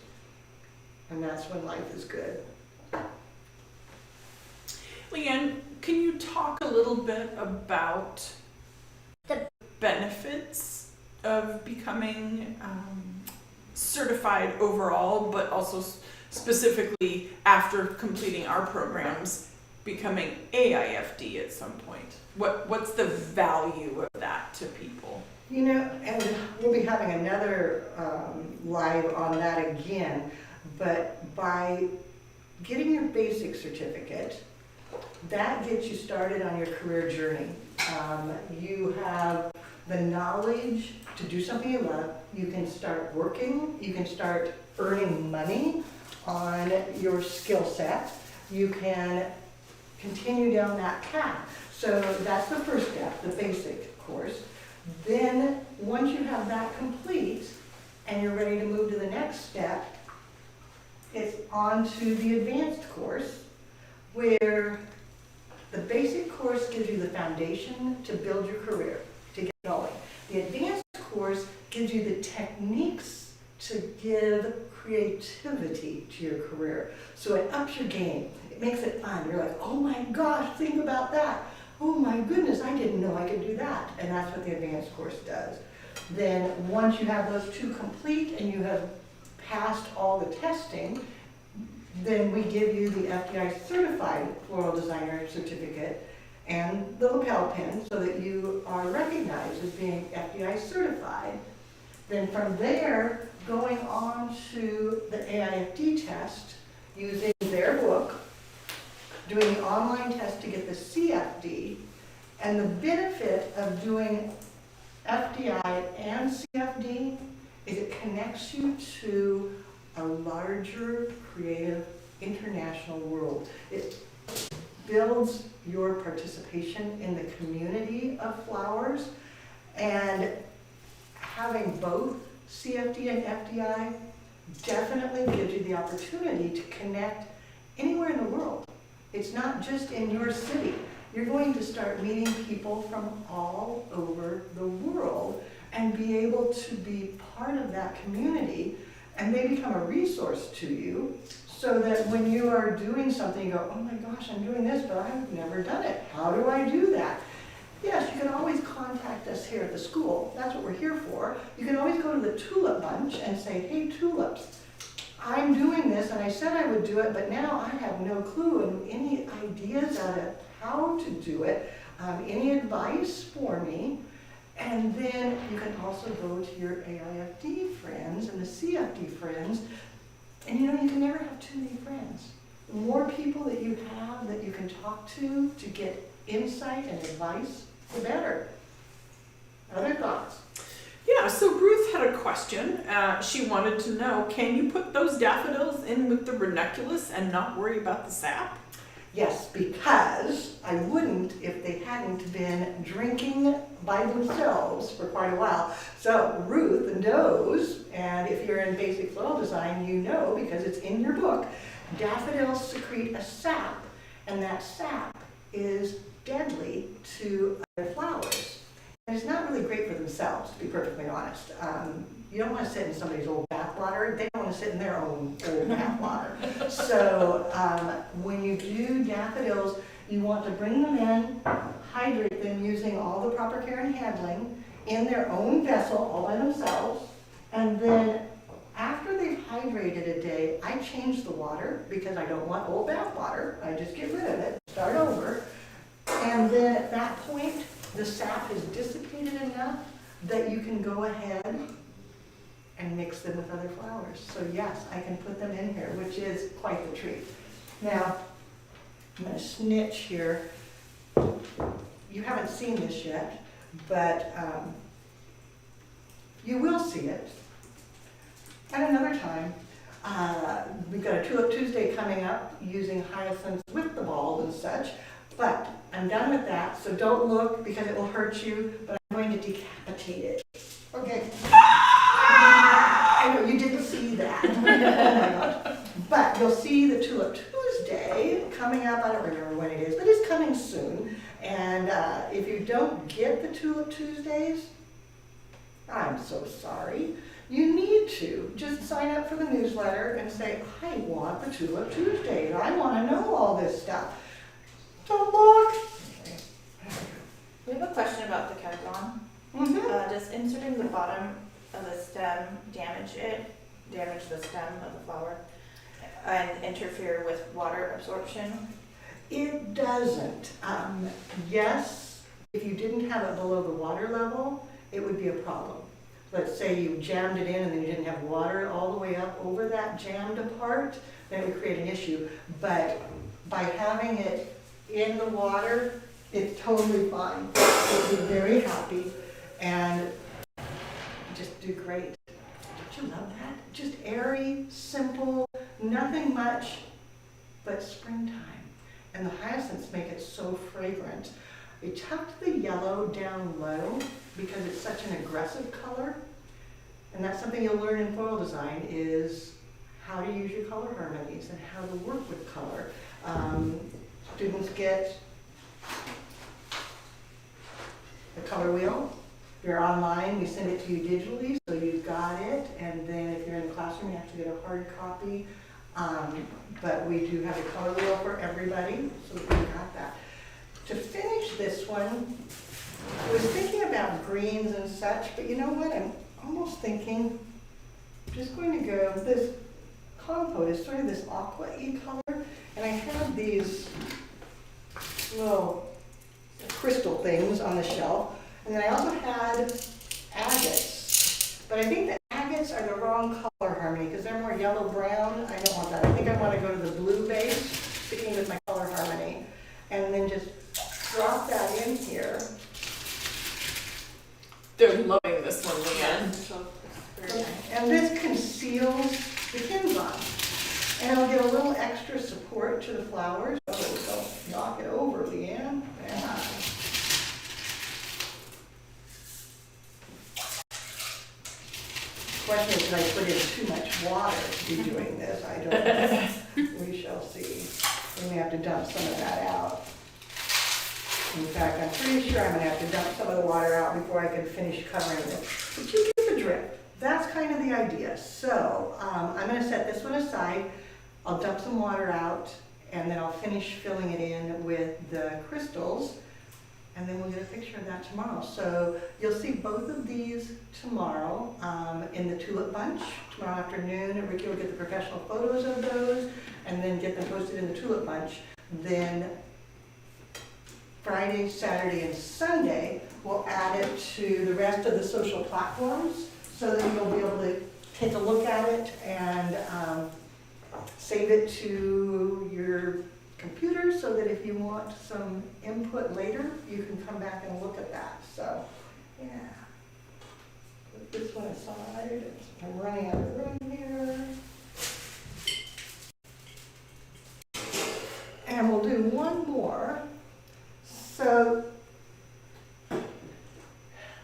And that's when life is good. Leanne, can you talk a little bit about the benefits of becoming certified overall, but also specifically after completing our programs, becoming AIFD at some point? What's the value of that to people? You know, and we'll be having another live on that again, but by getting your basic certificate, that gets you started on your career journey. You have the knowledge to do something you love. You can start working. You can start earning money on your skill set. You can continue down that path. So that's the first step, the basic course. Then once you have that complete and you're ready to move to the next step, it's on to the advanced course, where the basic course gives you the foundation to build your career, to get going. The advanced course gives you the techniques to give creativity to your career. So it ups your game. It makes it fun. You're like, oh my gosh, think about that. Oh my goodness, I didn't know I could do that. And that's what the advanced course does. Then once you have those two complete and you have passed all the testing, then we give you the FDI certified floral designer certificate and the lapel pin so that you are recognized as being FDI certified. Then from there, going on to the AIFD test, using their book, doing the online test to get the CFD, and the benefit of doing FDI and CFD is it connects you to a larger, creative, international world. It builds your participation in the community of flowers, and having both CFD and FDI definitely gives you the opportunity to connect anywhere in the world. It's not just in your city. You're going to start meeting people from all over the world and be able to be part of that community, and they become a resource to you so that when you are doing something, you go, oh my gosh, I'm doing this, but I've never done it. How do I do that? Yes, you can always contact us here at the school. That's what we're here for. You can always go to the Tulip Bunch and say, hey, tulips, I'm doing this, and I said I would do it, but now I have no clue. And any ideas on how to do it, any advice for me? And then you can also go to your AIFD friends and the CFD friends. And you know, you can never have too many friends. The more people that you have that you can talk to get insight and advice, the better. Other thoughts? Yeah, so Ruth had a question. She wanted to know, can you put those daffodils in with the ranunculus and not worry about the sap? Yes, because I wouldn't if they hadn't been drinking by themselves for quite a while. So Ruth knows, and if you're in basic floral design, you know because it's in your book, daffodils secrete a sap, and that sap is deadly to other flowers. And it's not really great for themselves, to be perfectly honest. You don't want to sit in somebody's old bathwater. They don't want to sit in their own old bathwater. So when you do daffodils, you want to bring them in, hydrate them using all the proper care and handling in their own vessel all by themselves. And then after they've hydrated a day, I change the water because I don't want old bathwater. I just get rid of it, start over. And then at that point, the sap has dissipated enough that you can go ahead and mix them with other flowers. So yes, I can put them in here, which is quite the treat. Now, I'm going to snitch here. You haven't seen this yet, but you will see it at another time. We've got a Tulip Tuesday coming up using hyacinths with the bulb and such, but I'm done with that, so don't look because it will hurt you, but I'm going to decapitate it. Okay. I know you didn't see that. Oh my gosh. But you'll see the Tulip Tuesday coming up. I don't remember when it is, but it's coming soon. And if you don't get the Tulip Tuesdays, I'm so sorry. You need to just sign up for the newsletter and say, I want the Tulip Tuesdays. I want to know all this stuff. Don't look. We have a question about the Kevlar. Does inserting the bottom of the stem damage the stem of the flower and interfere with water absorption? It doesn't. Yes, if you didn't have it below the water level, it would be a problem. Let's say you jammed it in and then you didn't have water all the way up over that jammed part, then it would create an issue. But by having it in the water, it's totally fine. You'll be very happy and just do great. Don't you love that? Just airy, simple, nothing much, but springtime. And the hyacinths make it so fragrant. We tucked the yellow down low because it's such an aggressive color. And that's something you'll learn in floral design is how to use your color harmonies and how to work with color. Students get the color wheel. If you're online, we send it to you digitally, so you've got it. And then if you're in the classroom, you have to get a hard copy. But we do have a color wheel for everybody, so we've got that. To finish this one, I was thinking about greens and such, but you know what? I'm almost thinking just going to go, this compote is sort of this aqua-y color, and I have these little crystal things on the shelf, and then I also had agates, but I think the agates are the wrong color harmony because they're more yellow-brown. I don't want that. I think I want to go to the blue base, sticking with my color harmony, and then just drop that in here. They're loving this one, Leanne. So it's very nice. And this conceals the kinzon. And I'll get a little extra support to the flowers. Oh, don't knock it over, Leanne. Yeah. Question is, should I put in too much water to be doing this? I don't know. We shall see. We may have to dump some of that out. In fact, I'm pretty sure I'm gonna have to dump some of the water out before I can finish covering it. But you get the drift. That's kind of the idea. So I'm gonna set this one aside. I'll dump some water out, and then I'll finish filling it in with the crystals, and then we'll get a picture of that tomorrow. So you'll see both of these tomorrow in the tulip bunch. Tomorrow afternoon, Ricky will get the professional photos of those, and then get them posted in the tulip bunch. Then Friday, Saturday, and Sunday, we'll add it to the rest of the social platforms so that you'll be able to take a look at it and save it to your computer so that if you want some input later, you can come back and look at that. So, yeah. Put this one aside. I'm running out of room here. And we'll do one more. So,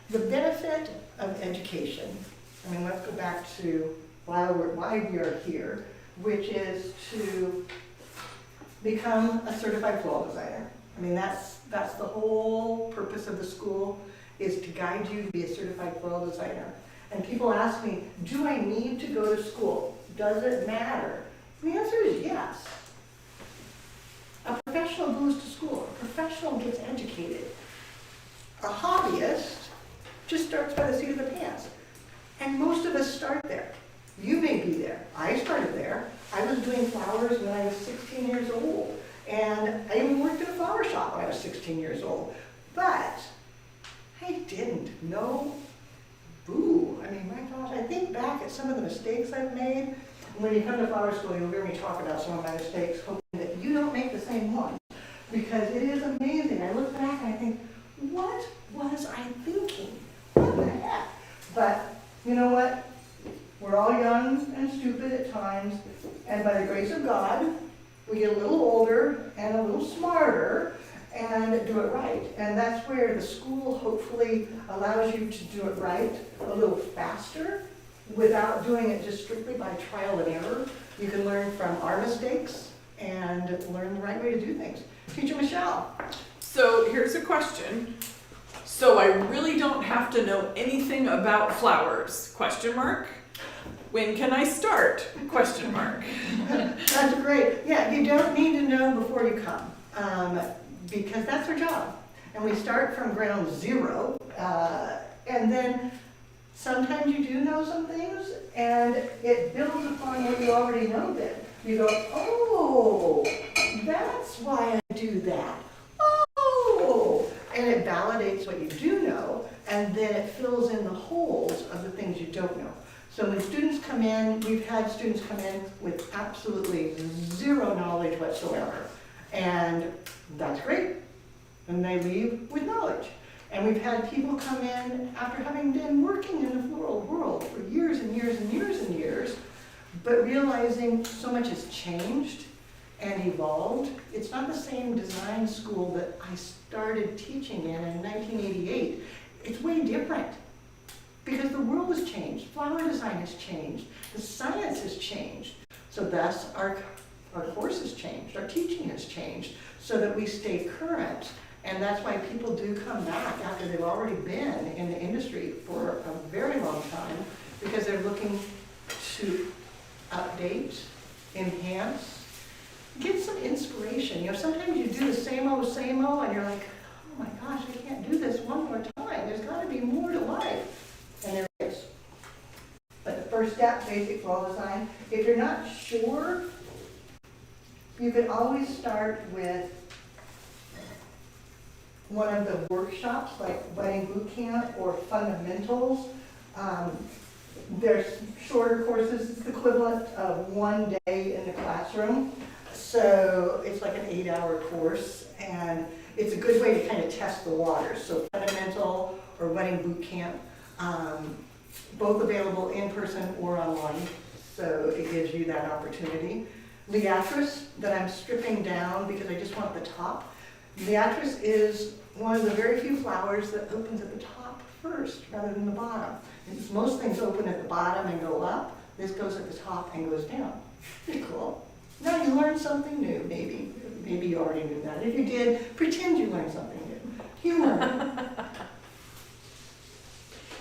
the benefit of education, I mean, let's go back to why we are here, which is to become a certified floral designer. I mean, that's the whole purpose of the school, is to guide you to be a certified floral designer. And people ask me, do I need to go to school? Does it matter? And the answer is yes. A professional goes to school. A professional gets educated. A hobbyist just starts by the seat of the pants. And most of us start there. You may be there. I started there. I was doing flowers when I was 16 years old. And I even worked in a flower shop when I was 16 years old. But I didn't know. Boo. I mean, my gosh, I think back at some of the mistakes I've made. When you come to flower school, you'll hear me talk about some of my mistakes, hoping that you don't make the same ones. Because it is amazing. I look back and I think, what was I thinking? What the heck? But you know what? We're all young and stupid at times, and by the grace of God, we get a little older and a little smarter and do it right. And that's where the school hopefully allows you to do it right a little faster without doing it just strictly by trial and error. You can learn from our mistakes and learn the right way to do things. Teacher Michelle. So here's a question. So I really don't have to know anything about flowers? Question mark. When can I start? Question mark. That's great. Yeah, you don't need to know before you come, because that's our job. And we start from ground zero, and then sometimes you do know some things, and it builds upon what you already know then. You go, oh, that's why I do that. Oh, and it validates what you do know, and then it fills in the holes of the things you don't know. So when students come in, we've had students come in with absolutely zero knowledge whatsoever. And that's great. And they leave with knowledge. And we've had people come in after having been working in the floral world for years and years and years and years, but realizing so much has changed and evolved. It's not the same design school that I started teaching in 1988. It's way different. Because the world has changed, flower design has changed, the science has changed. So thus our course has changed, our teaching has changed, so that we stay current. And that's why people do come back after they've already been in the industry for a very long time, because they're looking to update, enhance, get some inspiration. You know, sometimes you do the same old, and you're like, oh my gosh, I can't do this one more time. There's got to be more to life. And there is. But the first step, basic floral design. If you're not sure, you could always start with one of the workshops, like wedding boot camp or fundamentals. There's shorter courses, it's the equivalent of one day in the classroom. So it's like an 8-hour course, and it's a good way to kind of test the waters. So fundamental or wedding boot camp, both available in person or online. So it gives you that opportunity. Leanne, that I'm stripping down because I just want the top. Leanne is one of the very few flowers that opens at the top first rather than the bottom. And most things open at the bottom and go up. This goes at the top and goes down. Pretty cool. Now you learned something new, maybe. Maybe you already knew that. If you did, pretend you learned something new. Humor.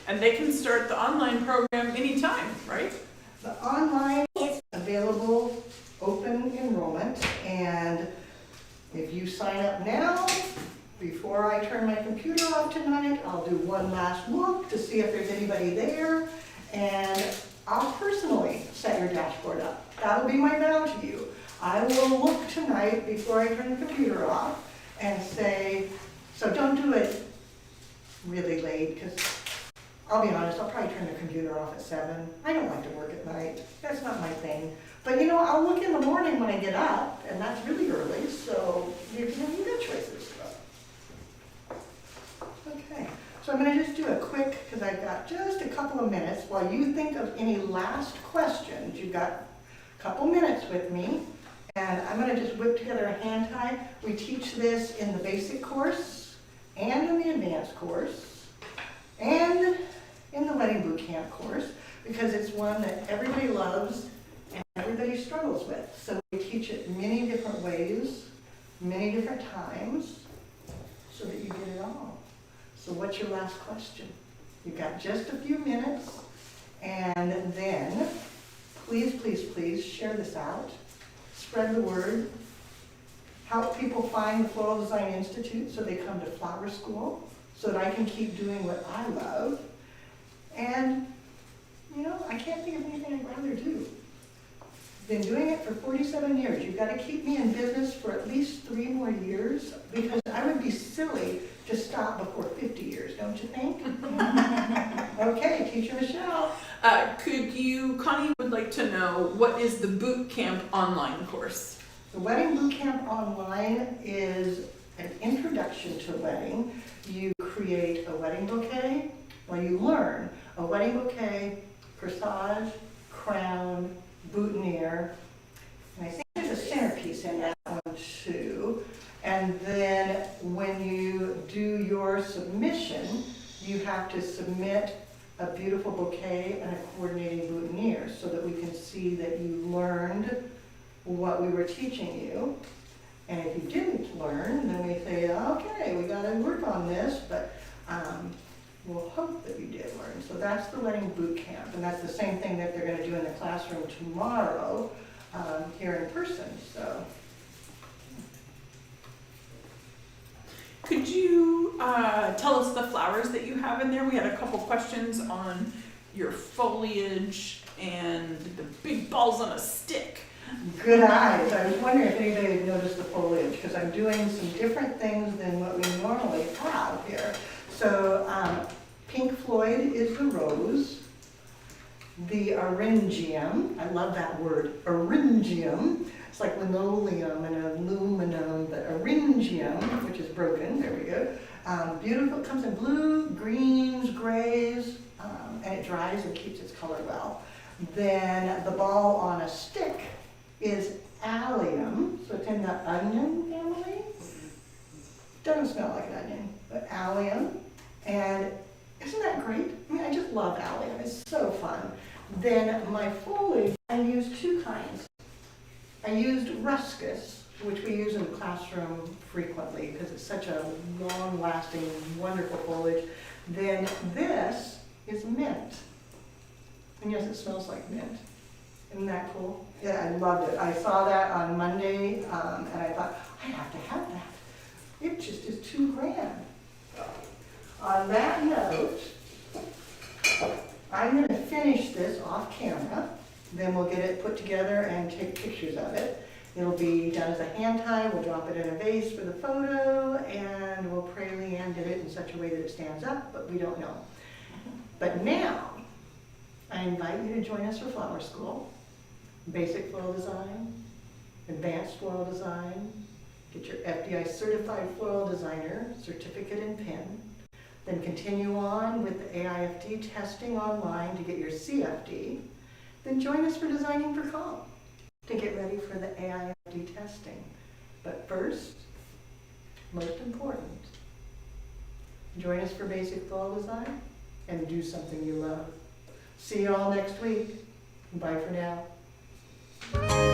And they can start the online program anytime, right? The online is available, open enrollment, and if you sign up now, before I turn my computer off tonight, I'll do one last look to see if there's anybody there, and I'll personally set your dashboard up. That'll be my vow to you. I will look tonight before I turn the computer off and say, so don't do it really late, because I'll be honest, I'll probably turn the computer off at 7. I don't like to work at night. That's not my thing. But you know, I'll look in the morning when I get up, and that's really early, so you got choices. Okay, so I'm going to just do a quick, because I've got just a couple of minutes. While you think of any last questions, you've got a couple minutes with me, and I'm going to just whip together a hand tie. We teach this in the basic course, and in the advanced course, and in the wedding boot camp course, because it's one that everybody loves and everybody struggles with. So we teach it many different ways, many different times, so that you get it all. So what's your last question? You've got just a few minutes, and then please, please, please share this out. Spread the word. Help people find the Floral Design Institute so they come to flower school, so that I can keep doing what I love. And, you know, I can't think of anything I'd rather do. Been doing it for 47 years. You've got to keep me in business for at least 3 more years, because I would be silly to stop before 50 years, don't you think? Okay, Teacher Michelle. Connie would like to know, what is the boot camp online course? The Wedding Boot Camp Online is an introduction to wedding. You create a wedding bouquet. Well, you learn a wedding bouquet, corsage, crown, boutonniere, and I think there's a centerpiece in that one too. And then when you do your submission, you have to submit a beautiful bouquet and a coordinating boutonniere so that we can see that you learned what we were teaching you. And if you didn't learn, then we say, okay, we got to work on this, but we'll hope that you did learn. So that's the wedding boot camp, and that's the same thing that they're going to do in the classroom tomorrow here in person. So, could you tell us the flowers that you have in there? We had a couple questions on your foliage and the big balls on a stick. good eyes. I was wondering if anybody had noticed the foliage, because I'm doing some different things than what we normally have here. So Pink Floyd is the rose. The eryngium, I love that word, eryngium. It's like linoleum and aluminum, but eryngium, which is broken, there we go. Beautiful, it comes in blue, greens, grays, and it dries and keeps its color well. Then the ball on a stick is allium, so it's in the onion family. Doesn't smell like an onion, but allium. And isn't that great? I mean, I just love allium, it's so fun. Then my foliage, I used 2 kinds. I used ruscus, which we use in the classroom frequently because it's such a long-lasting, wonderful foliage. Then this is mint. And yes, it smells like mint. Isn't that cool? Yeah, I loved it. I saw that on Monday, and I thought, I have to have that. It just is $2,000. On that note, I'm going to finish this off camera. then we'll get it put together and take pictures of it. It'll be done as a hand tie, we'll drop it in a vase for the photo, and we'll pray Leanne did it in such a way that it stands up, but we don't know. But now, I invite you to join us for flower school. Basic floral design, advanced floral design, get your FDI certified floral designer certificate and pin, then continue on with the AIFD testing online to get your CFD, then join us for designing for comp to get ready for the AIFD testing. But first, most important, join us for basic floral design and do something you love. See you all next week. Bye for now.